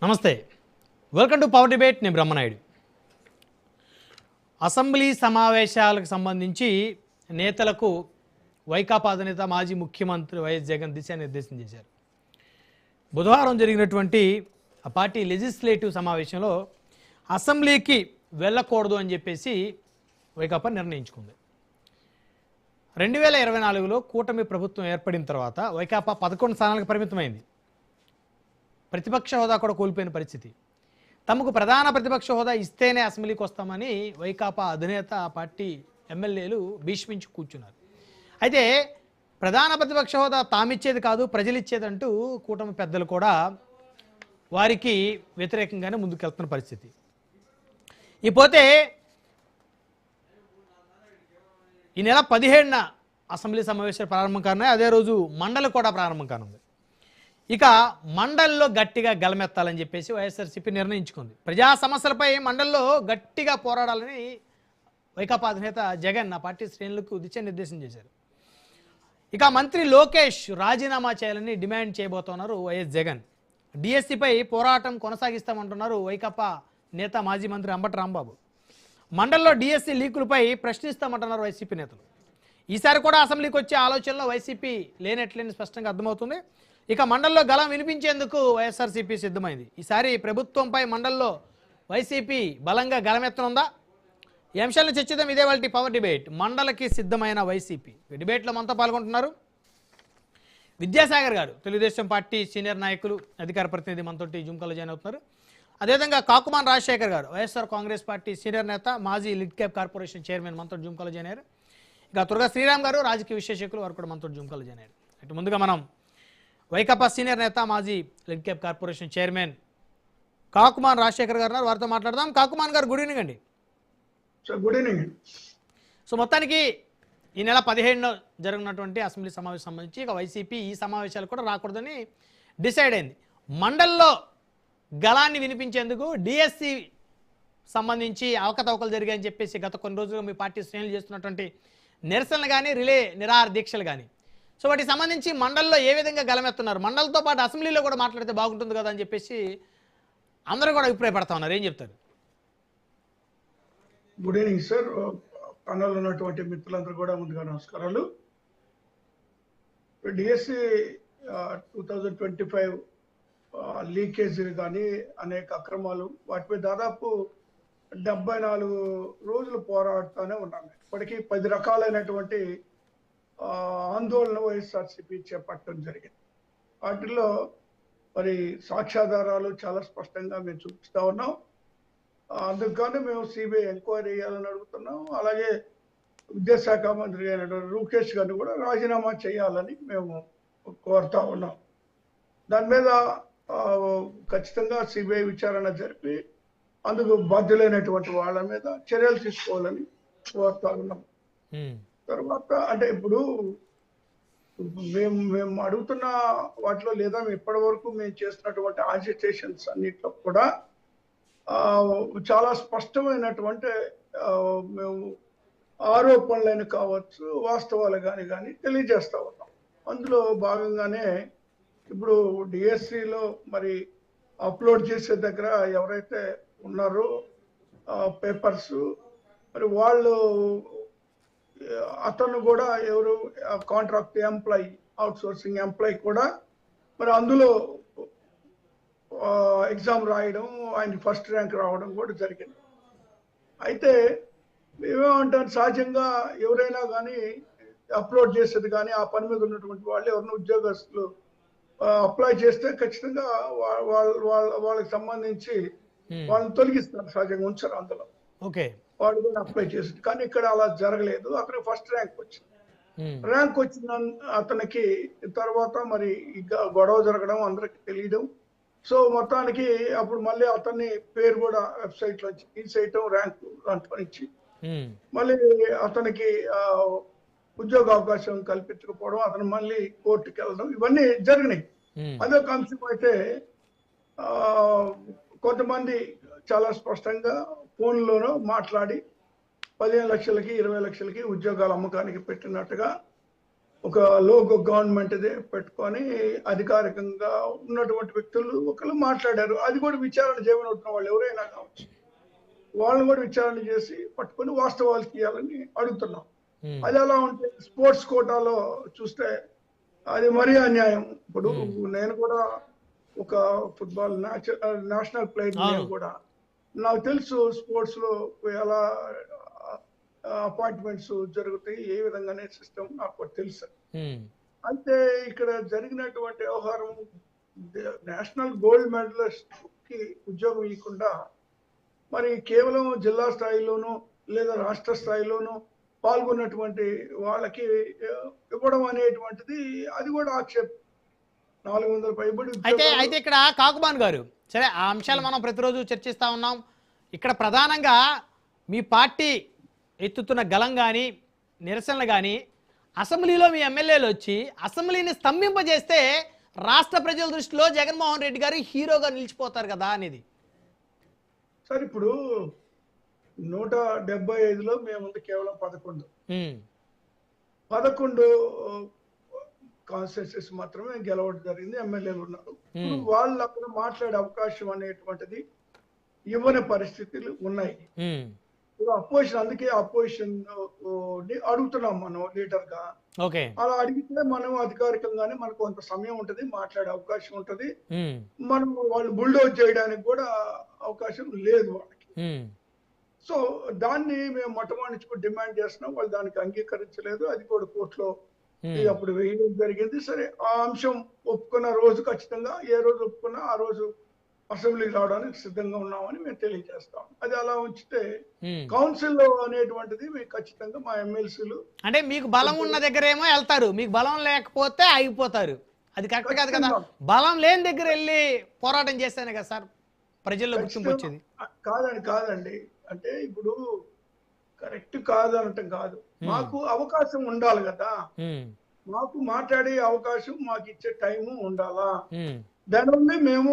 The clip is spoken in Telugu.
నమస్తే, వెల్కమ్ టు పవర్ డిబేట్. నేను బ్రహ్మనాయుడు. అసెంబ్లీ సమావేశాలకు సంబంధించి నేతలకు వైకాపా అధినేత మాజీ ముఖ్యమంత్రి వైఎస్ జగన్ దిశానిర్దేశం చేశారు. బుధవారం జరిగినటువంటి ఆ పార్టీ లెజిస్లేటివ్ సమావేశంలో అసెంబ్లీకి వెళ్ళకూడదు అని చెప్పేసి వైకాపా నిర్ణయించుకుంది. 2024లో కూటమి ప్రభుత్వం ఏర్పడిన తర్వాత వైకాపా 11 స్థానాలకు పరిమితమైంది. ప్రతిపక్ష హోదా కూడా కోల్పోయిన పరిస్థితి. తమకు ప్రధాన ప్రతిపక్ష హోదా ఇస్తేనే అసెంబ్లీకి వస్తామని వైకాపా అధినేత పార్టీ ఎమ్మెల్యేలు భీష్మించి కూర్చున్నారు. అయితే ప్రధాన ప్రతిపక్ష హోదా తామిచ్చేది కాదు, ప్రజలు ఇచ్చేదంటూ కూటమి పెద్దలు కూడా వారికి వ్యతిరేకంగానే ముందుకెళ్తున్న పరిస్థితి. ఇకపోతే ఈ నెల 17న అసెంబ్లీ సమావేశాలు ప్రారంభం కానున్నాయి. అదే రోజు మండలి కూడా ప్రారంభం కానుంది. ఇక మండలిలో గట్టిగా గలమెత్తాలని చెప్పేసి వైఎస్ఆర్సీపీ నిర్ణయించుకుంది. ప్రజా సమస్యలపై మండలిలో గట్టిగా పోరాడాలని వైకాపా అధినేత జగన్ ఆ పార్టీ శ్రేణులకు దిశానిర్దేశం చేశారు. ఇక మంత్రి లోకేష్ రాజీనామా చేయాలని డిమాండ్ చేయబోతున్నారు వైఎస్ జగన్. డిఎస్సిపై పోరాటం కొనసాగిస్తామంటున్నారు వైకాపా నేత మాజీ మంత్రి అంబటి రాంబాబు. మండలిలో డిఎస్సి లీకులపై ప్రశ్నిస్తామంటున్నారు వైసీపీ నేతలు. ఈసారి కూడా అసెంబ్లీకి వచ్చే ఆలోచనలో వైసీపీ లేనట్లేని స్పష్టంగా అర్థమవుతుంది. ఇక మండలిలో గలం వినిపించేందుకు వైఎస్ఆర్సీపీ సిద్ధమైంది. ఈసారి ప్రభుత్వంపై మండలిలో వైసీపీ బలంగా గలమెత్తనుందా? ఈ అంశాలను చర్చిద్దాం. ఇదే వాళ్ళ పవర్ డిబేట్. మండలికి సిద్ధమైన వైసీపీ. డిబేట్లో మనతో పాల్గొంటున్నారు విద్యాసాగర్ గారు, తెలుగుదేశం పార్టీ సీనియర్ నాయకులు, అధికార ప్రతినిధి మనతోటి జూమ్కాలో జాయిన్ అవుతున్నారు. అదేవిధంగా కాకుమాన్ రాజశేఖర్ గారు, వైఎస్ఆర్ కాంగ్రెస్ పార్టీ సీనియర్ నేత, మాజీ లిడ్ క్యాప్ కార్పొరేషన్ చైర్మన్ మనతో జూమ్కాలో జాయిన్ అయ్యారు. ఇక తుర్గా శ్రీరామ్ గారు, రాజకీయ విశ్లేషకులు, వారు కూడా మనతో జూమ్కాలో జాయిన్ అయ్యారు. ఇటు ముందుగా మనం వైకాపా సీనియర్ నేత, మాజీ lid cap corporation chairman Kakumanu Rajasekhar గారు ఉన్నారు, వారితో మాట్లాడదాం. కాకుమాన్ గారు, గుడ్ ఈవినింగ్ అండి. Good evening. సో మొత్తానికి ఈ నెల 17న జరుగుతున్నటువంటి అసెంబ్లీ సమావేశం సంబంధించి ఇక వైసీపీ ఈ సమావేశాలు కూడా రాకూడదని డిసైడ్ అయింది. మండలిలో గలాన్ని వినిపించేందుకు డిఎస్సి సంబంధించి అవకతవకలు జరిగాయని చెప్పేసి గత కొన్ని రోజులుగా మీ పార్టీ శ్రేణులు చేస్తున్నటువంటి నిరసనలు కానీ, రిలే నిరాహార దీక్షలు కానీ, సో వాటికి సంబంధించి మండలిలో ఏ విధంగా గలమెత్తున్నారు? మండలితో పాటు అసెంబ్లీలో కూడా మాట్లాడితే బాగుంటుంది కదా అని చెప్పేసి అందరూ కూడా అభిప్రాయపడతా ఉన్నారు. ఏం చెప్తారు? Good evening sir. ప్యానల్లో ఉన్నటువంటి మిత్రులందరూ కూడా ముందుగా నమస్కారాలు. డిఎస్సి 2025 లీకేజీలు కానీ అనేక అక్రమాలు, వాటిపై దాదాపు 74 రోజులు పోరాడుతూనే ఉన్నాను. ఇప్పటికీ 10 రకాలైనటువంటి ఆందోళన వైఎస్ఆర్సీపీ చేపట్టడం జరిగింది. వాటిల్లో మరి సాక్ష్యాధారాలు చాలా స్పష్టంగా మేము చూపిస్తా ఉన్నాం. అందుకని మేము సిబిఐ ఎంక్వైరీ చేయాలని అడుగుతున్నాం. అలాగే విద్యాశాఖ మంత్రి అయినటువంటి లోకేష్ గారిని కూడా రాజీనామా చేయాలని మేము కోరుతా ఉన్నాం. దాని మీద ఖచ్చితంగా సిబిఐ విచారణ జరిపి అందుకు బాధ్యులైనటువంటి వాళ్ళ మీద చర్యలు తీసుకోవాలని కోరుతా ఉన్నాం. తర్వాత అంటే ఇప్పుడు మేము అడుగుతున్న వాటిలో లేదా ఇప్పటి వరకు మేము చేస్తున్నటువంటి ఆజిటేషన్స్ అన్నిట్లో కూడా చాలా స్పష్టమైనటువంటి మేము ఆరోపణలైన కావచ్చు, వాస్తవాలు కానీ తెలియజేస్తా ఉన్నాం. అందులో భాగంగానే ఇప్పుడు డిఎస్సిలో మరి అప్లోడ్ చేసే దగ్గర ఎవరైతే ఉన్నారో పేపర్స్, మరి వాళ్ళు అతను కూడా ఎవరు contract employee, out sourcing employee కూడా మరి అందులో ఎగ్జామ్ రాయడం, ఆయన ఫస్ట్ ర్యాంక్ రావడం కూడా జరిగింది. అయితే మేమేమంటాం, సహజంగా ఎవరైనా కానీ అప్లోడ్ చేసేది కానీ ఆ పని మీద ఉన్నటువంటి వాళ్ళు ఎవరైనా ఉద్యోగస్తులు అప్లై చేస్తే ఖచ్చితంగా వాళ్ళకి సంబంధించి వాళ్ళని తొలగిస్తారు, సహజంగా ఉంచారు అందులో. వాడు కూడా అప్లై చేసింది. కానీ ఇక్కడ అలా జరగలేదు. అతనికి ఫస్ట్ ర్యాంక్ వచ్చింది. ర్యాంక్ వచ్చిన అతనికి తర్వాత మరి గొడవ జరగడం అందరికి తెలియడం. సో మొత్తానికి అప్పుడు మళ్ళీ అతన్ని పేరు కూడా వెబ్సైట్ లో తీసేయటం, ర్యాంక్ దాంట్లో ఇచ్చి మళ్ళీ అతనికి ఉద్యోగ అవకాశం కల్పించకపోవడం, అతను మళ్ళీ కోర్టుకి వెళ్ళడం, ఇవన్నీ జరిగినాయి. అదొక అంశం. అయితే కొంతమంది చాలా స్పష్టంగా ఫోన్లోనూ మాట్లాడి 15 లక్షలకి 20 లక్షలకి ఉద్యోగాల అమ్మకానికి పెట్టినట్టుగా ఒక లోగో గవర్నమెంట్ పెట్టుకొని అధికారికంగా ఉన్నటువంటి వ్యక్తులు ఒకళ్ళు మాట్లాడారు. అది కూడా విచారణ చేయమని అవుతున్న వాళ్ళు ఎవరైనా కావచ్చు, వాళ్ళని కూడా విచారణ చేసి పట్టుకొని వాస్తవాలు తీయాలని అడుగుతున్నాం. అది ఎలా ఉంటే స్పోర్ట్స్ కోటాలో చూస్తే అది మరీ అన్యాయం. ఇప్పుడు నేను కూడా ఒక ఫుట్బాల్ నేషనల్ ప్లేయర్, నేను కూడా నాకు తెలుసు స్పోర్ట్స్ లో ఎలా అపాయింట్మెంట్స్ జరుగుతాయి, ఏ విధంగానే సిస్టమ్ నాకు తెలుసు. అయితే ఇక్కడ జరిగినటువంటి వ్యవహారం నేషనల్ గోల్డ్ మెడలిస్ట్ కి ఉద్యోగం ఇవ్వకుండా మరి కేవలం జిల్లా స్థాయిలోనూ లేదా రాష్ట్ర స్థాయిలోనూ పాల్గొన్నటువంటి వాళ్ళకి ఇవ్వడం అనేటువంటిది అది కూడా ఆక్షేపం. 400 పైబడి అయితే ఇక్కడ కాకుమాన్ గారు, సరే ఆ అంశాలు మనం ప్రతిరోజు చర్చిస్తా ఉన్నాం. ఇక్కడ ప్రధానంగా మీ పార్టీ ఎత్తుతున్న గలం కానీ నిరసనలు కానీ అసెంబ్లీలో మీ ఎమ్మెల్యేలు వచ్చి అసెంబ్లీని స్తంభింపజేస్తే రాష్ట్ర ప్రజల దృష్టిలో జగన్మోహన్ రెడ్డి గారు హీరోగా నిలిచిపోతారు కదా అనేది. సార్ ఇప్పుడు 175లో మేముంది కేవలం 11 కాన్స్టిట్యూన్సీస్ మాత్రమే గెలవడం జరిగింది. ఎమ్మెల్యేలు ఉన్నారు. వాళ్ళు అక్కడ మాట్లాడే అవకాశం అనేటువంటిది ఇవ్వని పరిస్థితులు ఉన్నాయి. అపోజిషన్, అందుకే అపోజిషన్ అడుగుతున్నాం మనం లీడర్ గా. అలా అడిగితే మనం అధికారికంగానే మనకు కొంత సమయం ఉంటది, మాట్లాడే అవకాశం ఉంటది. మనం వాళ్ళు బుల్డోజ్ చేయడానికి కూడా అవకాశం లేదు వాళ్ళకి. సో దాన్ని మేము మొట్టమొదటి డిమాండ్ చేస్తున్నాం. వాళ్ళు దానికి అంగీకరించలేదు. అది కూడా కోర్టులో అప్పుడు వేయడం జరిగింది. సరే, ఆ అంశం ఒప్పుకున్న రోజు ఖచ్చితంగా ఏ రోజు ఒప్పుకున్నా ఆ రోజు అసెంబ్లీకి రావడానికి సిద్ధంగా ఉన్నామని మేము తెలియజేస్తాం. అది అలా ఉంచితే కౌన్సిల్ లో అనేటువంటిది మేము ఖచ్చితంగా మా ఎమ్మెల్సీలు, అంటే మీకు బలం ఉన్న దగ్గర ఏమో వెళ్తారు, మీకు బలం లేకపోతే ఆగిపోతారు. అది కరెక్ట్ కాదు కదా. బలం లేని దగ్గర వెళ్ళి పోరాటం చేస్తేనే కదా సార్ ప్రజల్లో గుర్తింపు వచ్చేది. కాదండి, అంటే ఇప్పుడు కరెక్ట్ కాదు అనటం కాదు, మాకు అవకాశం ఉండాలి కదా. మాకు మాట్లాడే అవకాశం, మాకు ఇచ్చే టైము ఉండాలా. దానివల్ల మేము